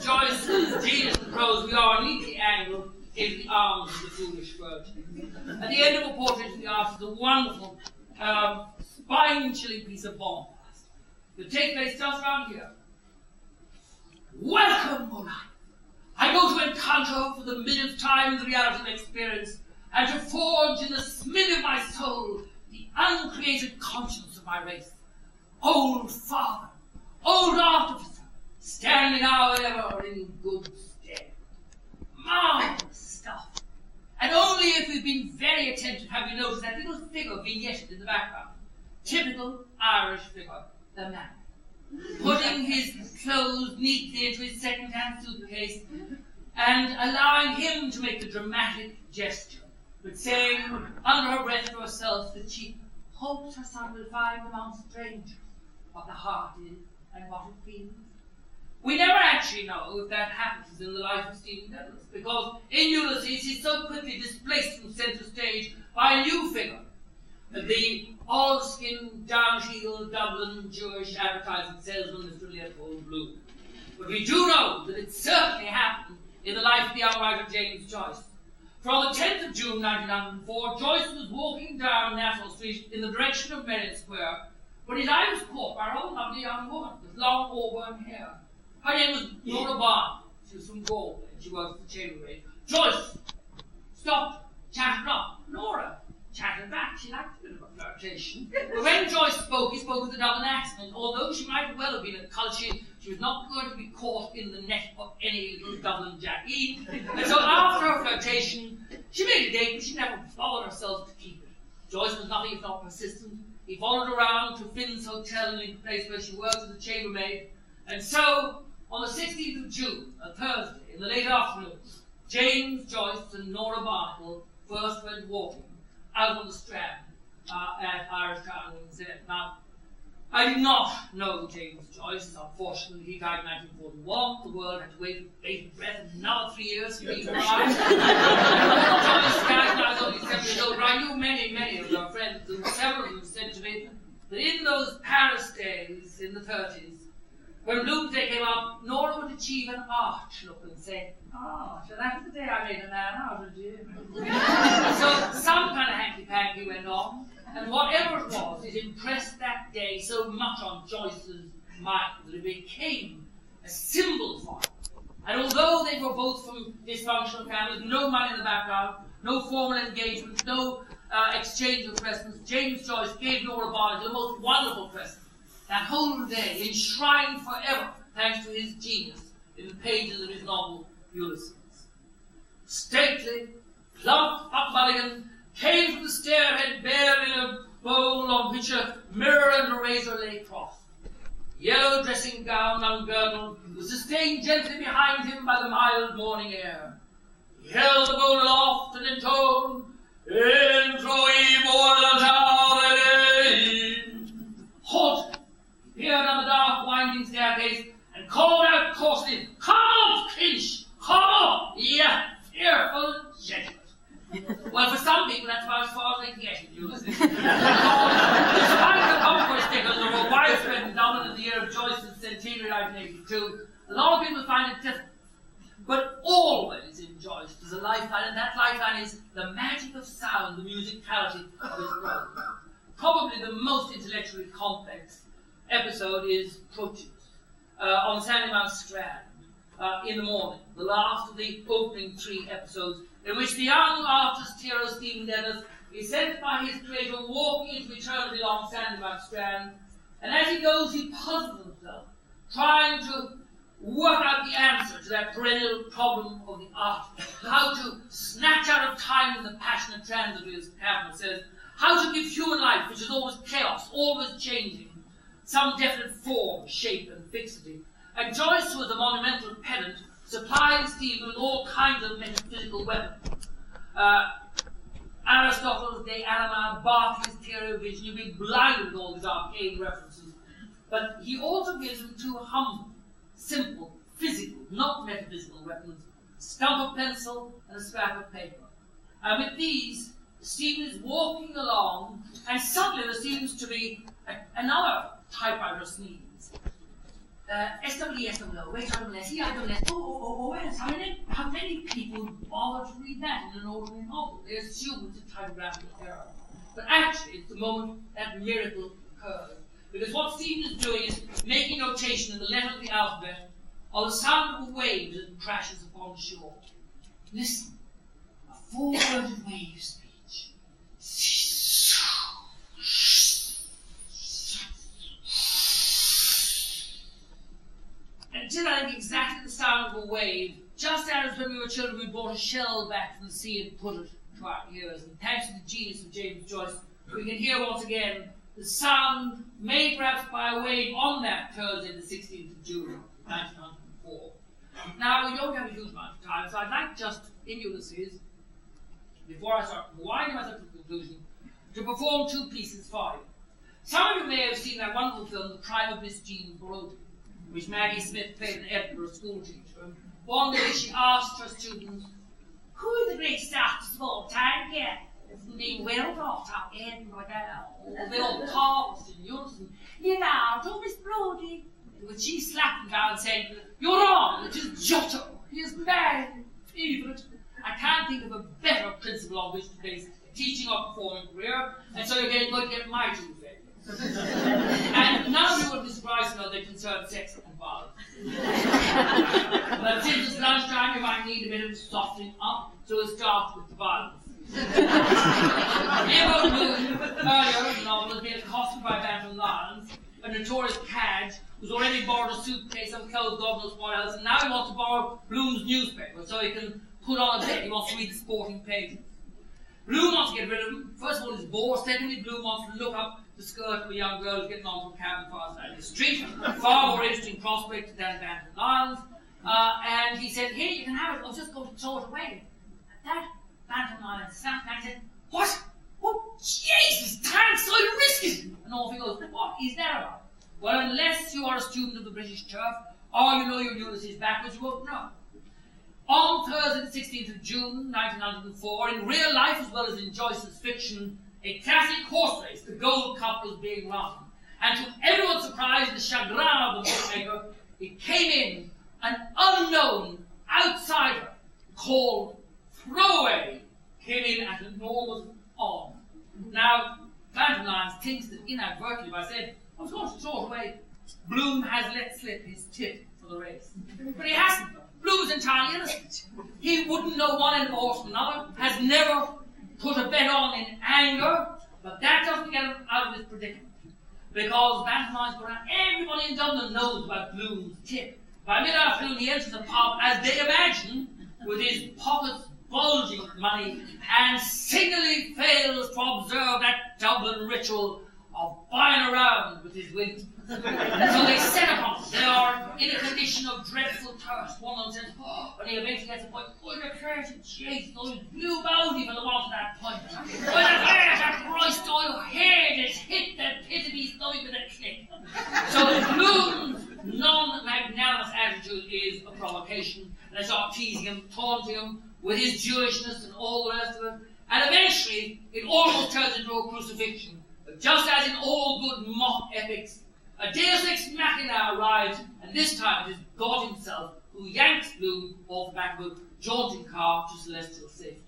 Joyce's genius and prose, we are neatly angled into the arms of the foolish virgin. At the end of a portrait of the artist is a wonderful, spine-chilling piece of bombast. The take place just around here. Welcome, O life! I go to encounter for the millionth time the reality of experience, and to forge in the smithy of my soul the uncreated conscience of my race. Old father, old artificer, standing now and ever in good stead. Marvellous stuff. And only if we've been very attentive have we noticed that little figure vignetted in the background. Typical Irish figure, the man. Putting his clothes neatly into his second-hand suitcase and allowing him to make the dramatic gesture, but saying under her breath to herself that she hopes her son will find among strangers what the heart is and what it feels. We never actually know if that happens in the life of Stephen Douglas, because in Ulysses he's so quickly displaced from centre stage by a new figure, the olive-skinned, down-heeled Dublin Jewish advertising salesman, Mr. Leopold Bloom. But we do know that it certainly happened in the life of the young writer James Joyce. For on the 10th of June 1904, Joyce was walking down Nassau Street in the direction of Merrion Square when his eye was caught by a rather lovely young woman with long auburn hair. Her name was Nora Barn. She was from Galway. She worked at the chambermaid. Joyce stopped, chatted up. Nora chatted back. She liked a bit of a flirtation. But when Joyce spoke, he spoke with a Dublin accent. Although she might well have been a culture, she was not going to be caught in the net of any little Dublin Jackee. And so after her flirtation, she made a date, but she never bothered herself to keep it. Joyce was nothing if not persistent. He followed her around to Finn's Hotel in the place where she worked as a chambermaid. And so, on the 16th of June, a Thursday, in the late afternoon, James Joyce and Nora Bartle first went walking out on the Strand at Irish Town in Zen. Now, I did not know James Joyce. Unfortunately, he died in 1941. The world had to wait with bated breath another 3 years for me to arrive. Joyce died when I was only 7 years old, but I knew many of our friends, and several of them said to me that in those Paris days in the 30s, when Bloomsday came out, Nora would achieve an arch look and say, "Oh, so that's the day I made a man out of you." So some kind of hanky-panky went on, and whatever it was, it impressed that day so much on Joyce's mind that it became a symbol for him. And although they were both from dysfunctional families, no money in the background, no formal engagement, no exchange of presents, James Joyce gave Nora Bartlett the most wonderful present. That whole day, enshrined forever, thanks to his genius, in the pages of his novel, Ulysses. Stately, plump Pavilion came from the stairhead bearing a bowl on which a mirror and a razor lay crossed. Yellow dressing gown ungirdled was sustained gently behind him by the mild morning air. He held the bowl aloft and intoned, "Intro mortal halt! Peered down the dark, winding staircase and called out coarsely, 'Come up, Kinch! Come up! Yeah, fearful gentleman!' Well, for some people, that's about as far as they can get in Ulysses. Despite the conquest stickers that were widespread in Dublin in the year of Joyce's centenary, 1982, a lot of people find it different. But always in Joyce there's a lifeline, and that lifeline is the magic of sound, the musicality of his prose. Probably the most intellectually complex episode is Proteus on Sandymount Strand in the morning, the last of the opening 3 episodes, in which the young artist hero Stephen Dennis is sent by his creator walking into eternity along Sandymount Strand, and as he goes he puzzles himself, trying to work out the answer to that perennial problem of the artist, how to snatch out of time the passionate transit, as Cameron says, how to give human life, which is always chaos, always changing, some definite form, shape, and fixity. And Joyce, who was a monumental pedant, supplied Stephen with all kinds of metaphysical weapons. Aristotle's De Anima, Berkeley's theory of vision, you'd be blinded with all these arcane references. But he also gives them 2 humble, simple, physical, not metaphysical weapons, stump of pencil and a scrap of paper. And with these, Stephen is walking along, and suddenly there seems to be another typewriter sneeze. SWSWO, HWS, how many people bother to read that in an ordinary novel? They assume it's a typographical error. But actually, it's the moment that miracle occurs. Because what Stephen is doing is making notation in the letter of the alphabet of the sound of a wave as it crashes upon the shore. Listen, a four-worded wave speech. Until I think exactly the sound of a wave, just as when we were children we brought a shell back from the sea and put it to our ears. And thanks to the genius of James Joyce, we can hear once again the sound made perhaps by a wave on that Thursday, the 16th of June, 1904. Now, we don't have a huge amount of time, so I'd like just, in Ulysses, before I start winding myself to the conclusion, to perform two pieces for you. Some of you may have seen that wonderful film, The Crime of Miss Jean Brodie, which Maggie Smith played in Edinburgh school teacher. One day she asked her students, "Who is the greatest artist of all time here?" Being well brought up Edinburgh, they all talked in unison. "Leonardo, Miss Brodie." But she slapped him down saying, "You're wrong, it is Giotto. He is my favourite." I can't think of a better principle on which to base a teaching or performing career, and so you're going to get my two favourites. And none of you would be surprised to know they concern sex and violence. But since it's lunchtime, you might need a bit of softening up, so we'll start with the violence. Ever Bloom, earlier in the novel, has been accosted by Bantam Lions, a notorious cadge who's already borrowed a suitcase of clothes, God knows what else, and now he wants to borrow Bloom's newspaper so he can put on a bet. He wants to read the sporting pages. Bloom wants to get rid of him. First of all, he's bored. Secondly, Bloom wants to look up the skirt of a young girl who's getting onto a cab far side of the street. Far more interesting prospect than Bantam Lions. And he said, "Here, you can have it. I was just going to throw it away." At that, Bantam Lions snapped back and said, "What? Oh, Jesus, thanks, I'll risk it." And off he goes. What is there about? Well, unless you are a student of the British turf, or you know your Ulysses backwards, you won't know. On Thursday, the 16th of June, 1904, in real life as well as in Joyce's fiction, a classic horse race, the Gold Cup, was being run. And to everyone's surprise and the chagrin of the bookmaker, it came in an unknown outsider called Throwaway, came in at enormous odds. Now, Bantam Lions thinks that inadvertently, by saying, "I was going to throw it away," Bloom has let slip his tip for the race. But he hasn't. Bloom is entirely innocent. He wouldn't know one end of a horse from another, has never put a bet on in anger, but that doesn't get him out of his predicament. Because Bantam Lions go around, everybody in Dublin knows about Bloom's tip. By mid-afternoon he enters the pub, as they imagine, with his pockets bulging with money, and signally fails to observe that Dublin ritual of buying around with his winnings. So they set upon it. They are in a condition of dreadful thirst. One of them says, "Oh," and he eventually gets a point. "Oh, the crazy chase, those blue bounty for the want of that point. Oh, the Christ, oh, here it hit the pit of his stomach with a click." So Bloom's non-magnanimous attitude is a provocation. They start teasing him, taunting him with his Jewishness and all the rest of it. And eventually, it almost turns into a crucifixion. But just as in all good mock epics, a deus ex machina arrives, and this time it is God himself who yanks Bloom off the back of a jaunting car to celestial safety.